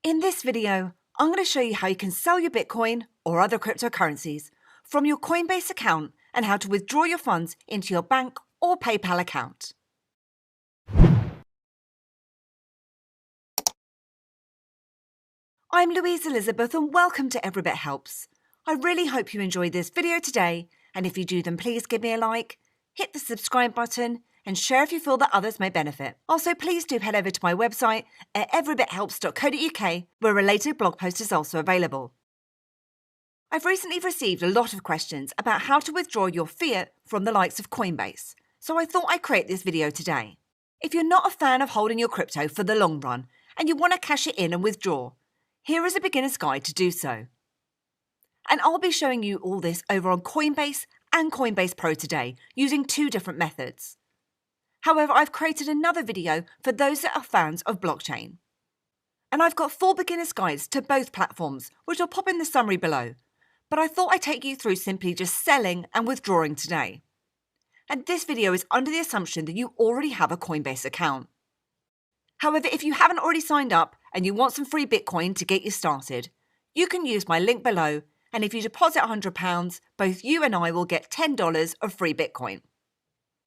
In this video, I'm going to show you how you can sell your Bitcoin or other cryptocurrencies from your Coinbase account and how to withdraw your funds into your bank or PayPal account. I'm Louise Elizabeth and welcome to Every Bit Helps. I really hope you enjoyed this video today, and if you do, then please give me a like, hit the subscribe button, and share if you feel that others may benefit. Also, please do head over to my website at everybithelps.co.uk, where a related blog post is also available. I've recently received a lot of questions about how to withdraw your fiat from the likes of Coinbase, so I thought I'd create this video today. If you're not a fan of holding your crypto for the long run and you want to cash it in and withdraw, here is a beginner's guide to do so. And I'll be showing you all this over on Coinbase and Coinbase Pro today using two different methods. However, I've created another video for those that are fans of blockchain. And I've got 4 beginner's guides to both platforms, which I'll pop in the summary below. But I thought I'd take you through simply just selling and withdrawing today. And this video is under the assumption that you already have a Coinbase account. However, if you haven't already signed up and you want some free Bitcoin to get you started, you can use my link below, and if you deposit £100, both you and I will get $10 of free Bitcoin.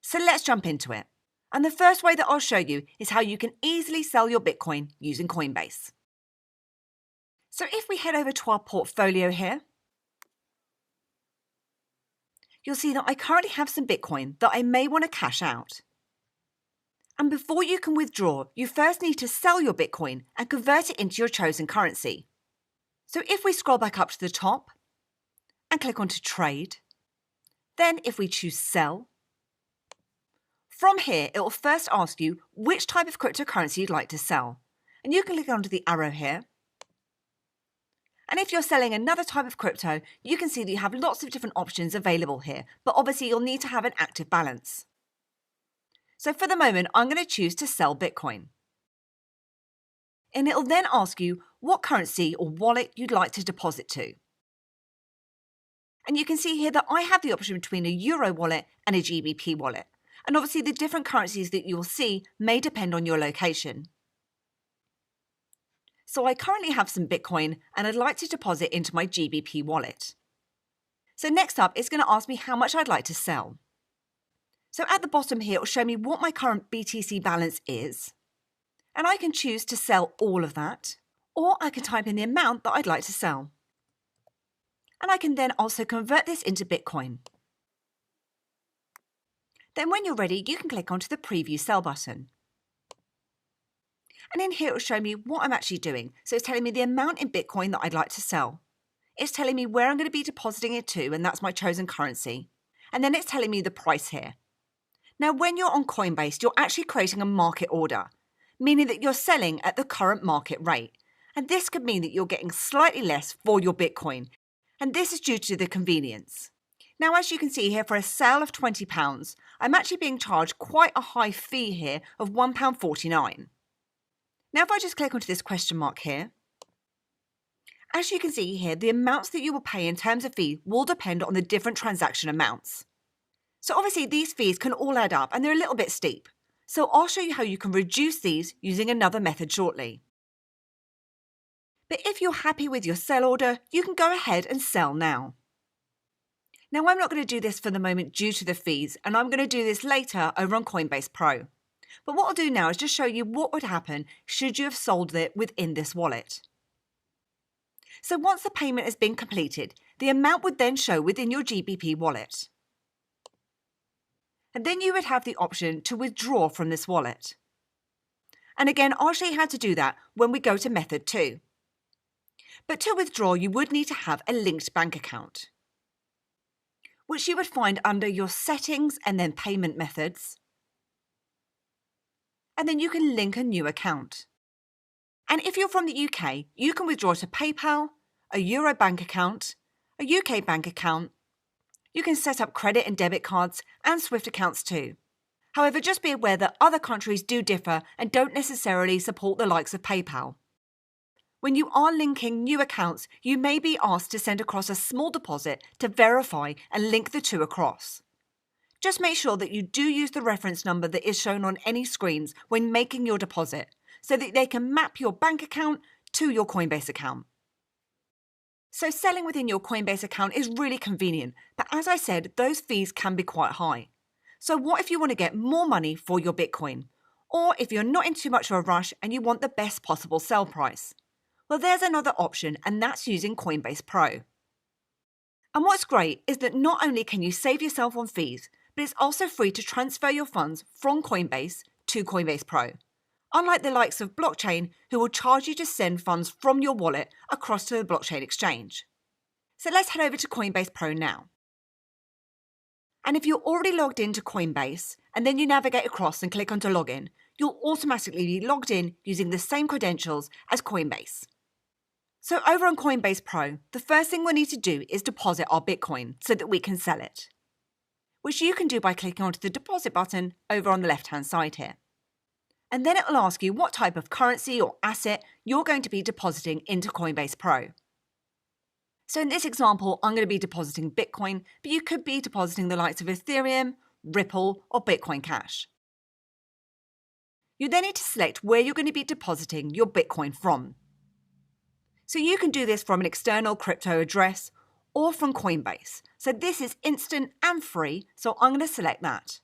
So let's jump into it. And the first way that I'll show you is how you can easily sell your Bitcoin using Coinbase. So if we head over to our portfolio here, you'll see that I currently have some Bitcoin that I may want to cash out. And before you can withdraw, you first need to sell your Bitcoin and convert it into your chosen currency. So if we scroll back up to the top and click onto Trade, then if we choose Sell, from here, it will first ask you which type of cryptocurrency you'd like to sell. And you can click onto the arrow here. And if you're selling another type of crypto, you can see that you have lots of different options available here, but obviously you'll need to have an active balance. So for the moment, I'm going to choose to sell Bitcoin. And it'll then ask you what currency or wallet you'd like to deposit to. And you can see here that I have the option between a Euro wallet and a GBP wallet. And obviously the different currencies that you'll see may depend on your location. So I currently have some Bitcoin and I'd like to deposit into my GBP wallet. So next up, it's going to ask me how much I'd like to sell. So at the bottom here, it will show me what my current BTC balance is. And I can choose to sell all of that, or I can type in the amount that I'd like to sell. And I can then also convert this into Bitcoin. Then when you're ready, you can click onto the Preview Sell button. And in here, it will show me what I'm actually doing. So it's telling me the amount in Bitcoin that I'd like to sell. It's telling me where I'm going to be depositing it to, and that's my chosen currency. And then it's telling me the price here. Now, when you're on Coinbase, you're actually creating a market order, meaning that you're selling at the current market rate. And this could mean that you're getting slightly less for your Bitcoin. And this is due to the convenience. Now, as you can see here, for a sale of £20, I'm actually being charged quite a high fee here of £1.49. Now, if I just click onto this question mark here, as you can see here, the amounts that you will pay in terms of fee will depend on the different transaction amounts. So obviously these fees can all add up and they're a little bit steep. So I'll show you how you can reduce these using another method shortly. But if you're happy with your sell order, you can go ahead and sell now. Now, I'm not going to do this for the moment due to the fees, and I'm going to do this later over on Coinbase Pro. But what I'll do now is just show you what would happen should you have sold it within this wallet. So once the payment has been completed, the amount would then show within your GBP wallet. And then you would have the option to withdraw from this wallet. And again, I'll show you how to do that when we go to method 2. But to withdraw, you would need to have a linked bank account, which you would find under your settings and then payment methods. And then you can link a new account. And if you're from the UK, you can withdraw to PayPal, a Euro bank account, a UK bank account. You can set up credit and debit cards and SWIFT accounts too. However, just be aware that other countries do differ and don't necessarily support the likes of PayPal. When you are linking new accounts, you may be asked to send across a small deposit to verify and link the two across. Just make sure that you do use the reference number that is shown on any screens when making your deposit, so that they can map your bank account to your Coinbase account. So selling within your Coinbase account is really convenient, but as I said, those fees can be quite high. So what if you want to get more money for your Bitcoin? Or if you're not in too much of a rush and you want the best possible sell price? Well, there's another option, and that's using Coinbase Pro. And what's great is that not only can you save yourself on fees, but it's also free to transfer your funds from Coinbase to Coinbase Pro. Unlike the likes of Blockchain, who will charge you to send funds from your wallet across to the blockchain exchange. So let's head over to Coinbase Pro now. And if you're already logged into Coinbase, and then you navigate across and click onto Login, you'll automatically be logged in using the same credentials as Coinbase. So over on Coinbase Pro, the first thing we'll need to do is deposit our Bitcoin so that we can sell it, which you can do by clicking onto the deposit button over on the left-hand side here. And then it will ask you what type of currency or asset you're going to be depositing into Coinbase Pro. So in this example, I'm going to be depositing Bitcoin, but you could be depositing the likes of Ethereum, Ripple, or Bitcoin Cash. You then need to select where you're going to be depositing your Bitcoin from. So you can do this from an external crypto address or from Coinbase. So this is instant and free, so I'm going to select that.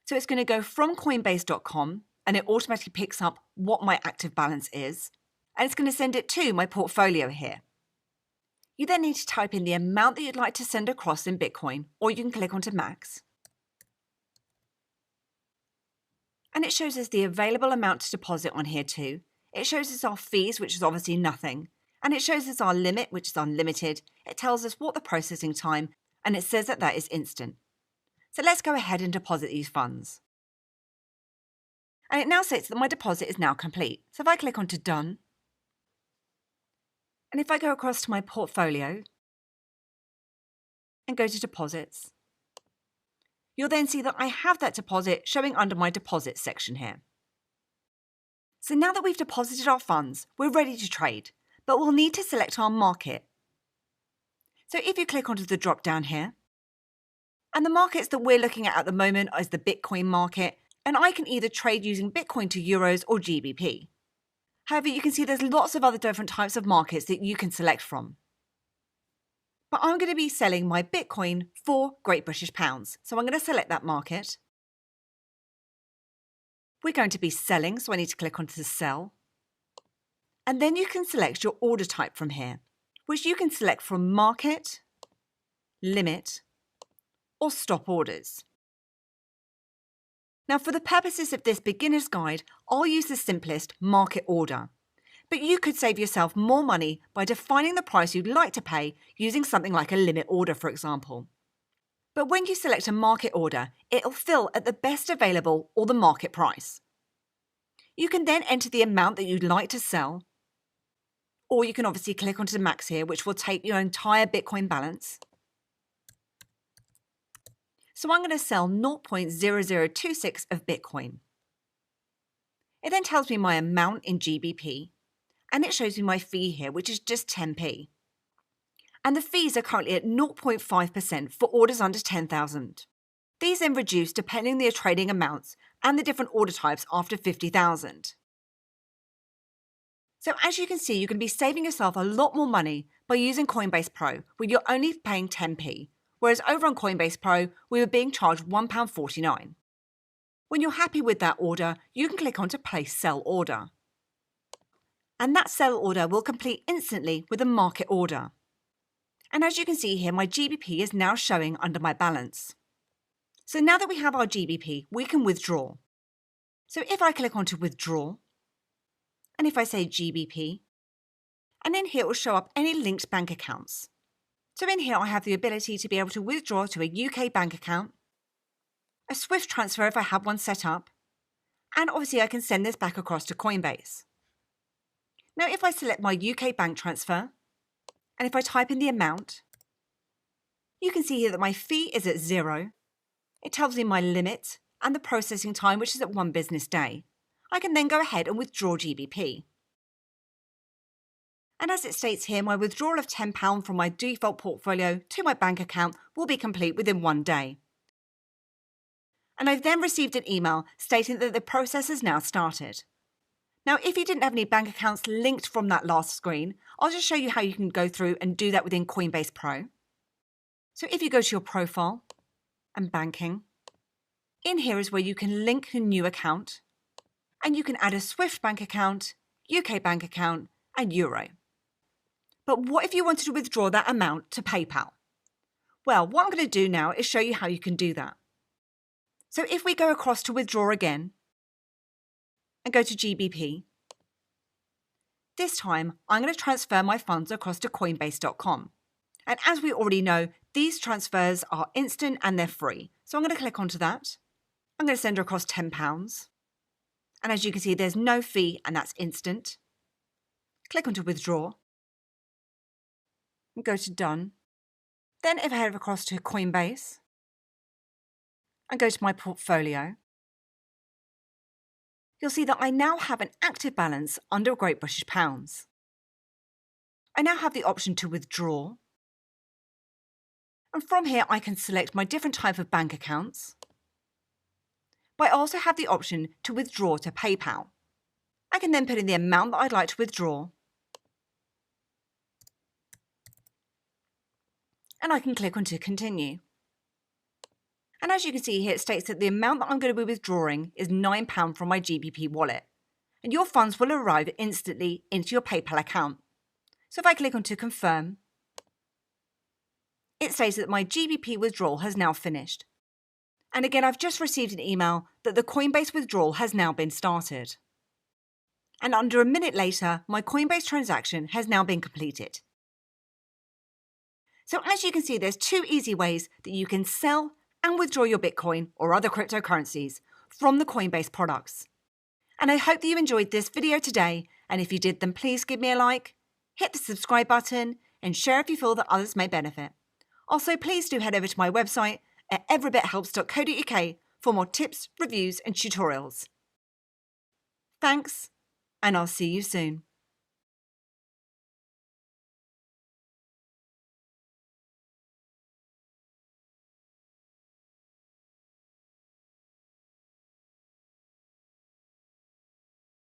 So it's going to go from coinbase.com, and it automatically picks up what my active balance is, and it's going to send it to my portfolio here. You then need to type in the amount that you'd like to send across in Bitcoin, or you can click onto max. And it shows us the available amount to deposit on here too. It shows us our fees, which is obviously nothing. And it shows us our limit, which is unlimited. It tells us what the processing time, and it says that that is instant. So let's go ahead and deposit these funds. And it now states that my deposit is now complete. So if I click onto Done, and if I go across to my portfolio and go to Deposits, you'll then see that I have that deposit showing under my Deposits section here. So now that we've deposited our funds, we're ready to trade, but we'll need to select our market. So if you click onto the drop down here, and the markets that we're looking at the moment is the Bitcoin market, and I can either trade using Bitcoin to euros or GBP. However, you can see there's lots of other different types of markets that you can select from. But I'm going to be selling my Bitcoin for Great British Pounds. So I'm going to select that market. We're going to be selling, so I need to click onto the sell. And then you can select your order type from here, which you can select from market, limit, or stop orders. Now, for the purposes of this beginner's guide, I'll use the simplest market order. But you could save yourself more money by defining the price you'd like to pay using something like a limit order, for example. But when you select a market order, it'll fill at the best available or the market price. You can then enter the amount that you'd like to sell, or you can obviously click onto the max here, which will take your entire Bitcoin balance. So I'm going to sell 0.0026 of Bitcoin. It then tells me my amount in GBP, and it shows me my fee here, which is just 10p. And the fees are currently at 0.5% for orders under 10,000. These then reduce depending on the trading amounts and the different order types after 50,000. So as you can see, you can be saving yourself a lot more money by using Coinbase Pro, where you're only paying 10p. Whereas over on Coinbase Pro, we were being charged £1.49. When you're happy with that order, you can click onto Place Sell Order. And that sell order will complete instantly with a market order. And as you can see here, my GBP is now showing under my balance. So now that we have our GBP, we can withdraw. So if I click onto Withdraw, and if I say GBP, and then here it will show up any linked bank accounts. So in here, I have the ability to be able to withdraw to a UK bank account, a Swift transfer if I have one set up, and obviously I can send this back across to Coinbase. Now, if I select my UK bank transfer, and if I type in the amount, you can see here that my fee is at 0. It tells me my limit and the processing time, which is at 1 business day. I can then go ahead and withdraw GBP. And as it states here, my withdrawal of £10 from my default portfolio to my bank account will be complete within 1 day. And I've then received an email stating that the process has now started. Now, if you didn't have any bank accounts linked from that last screen, I'll just show you how you can go through and do that within Coinbase Pro. So if you go to your profile and banking, in here is where you can link a new account, and you can add a Swift bank account, UK bank account, and Euro. But what if you wanted to withdraw that amount to PayPal? Well, what I'm going to do now is show you how you can do that. So if we go across to withdraw again and go to GBP, this time I'm going to transfer my funds across to Coinbase.com. And as we already know, these transfers are instant and they're free. So I'm going to click onto that. I'm going to send her across £10. And as you can see, there's no fee and that's instant. Click onto withdraw and go to done. Then if I head across to Coinbase and go to my portfolio, you'll see that I now have an active balance under Great British Pounds. I now have the option to withdraw. And from here, I can select my different type of bank accounts. But I also have the option to withdraw to PayPal. I can then put in the amount that I'd like to withdraw. And I can click on to continue. And as you can see here, it states that the amount that I'm going to be withdrawing is £9 from my GBP wallet. And your funds will arrive instantly into your PayPal account. So if I click on to confirm, it states that my GBP withdrawal has now finished. And again, I've just received an email that the Coinbase withdrawal has now been started. And under a minute later, my Coinbase transaction has now been completed. So as you can see, there's two easy ways that you can sell and withdraw your Bitcoin or other cryptocurrencies from the Coinbase products. And I hope that you enjoyed this video today. And if you did, then please give me a like, hit the subscribe button, and share if you feel that others may benefit. Also, please do head over to my website at everybithelps.co.uk for more tips, reviews, and tutorials. Thanks, and I'll see you soon.